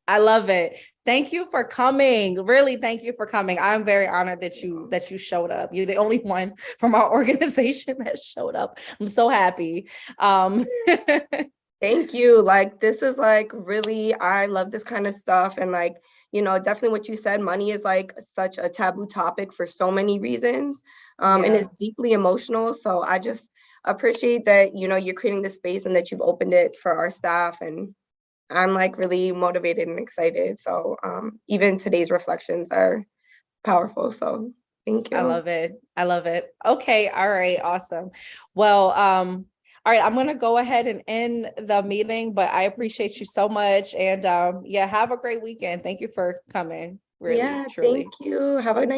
I love it. Thank you for coming. Really, thank you for coming. I'm very honored that you showed up. You're the only one from our organization that showed up. I'm so happy. thank you. Like, this is like really, I love this kind of stuff. And like, you know, definitely what you said, money is like such a taboo topic for so many reasons. And Yeah. it's deeply emotional. So I just appreciate that, you know, you're creating this space and that you've opened it for our staff. And I'm like really motivated and excited. So even today's reflections are powerful. So thank I you. love it. I love it. Okay. All right. Awesome. Well, all right, I'm going to go ahead and end the meeting, but I appreciate you so much. And yeah, have a great weekend. Thank you for coming. Really, Yeah, truly. thank you. Have a nice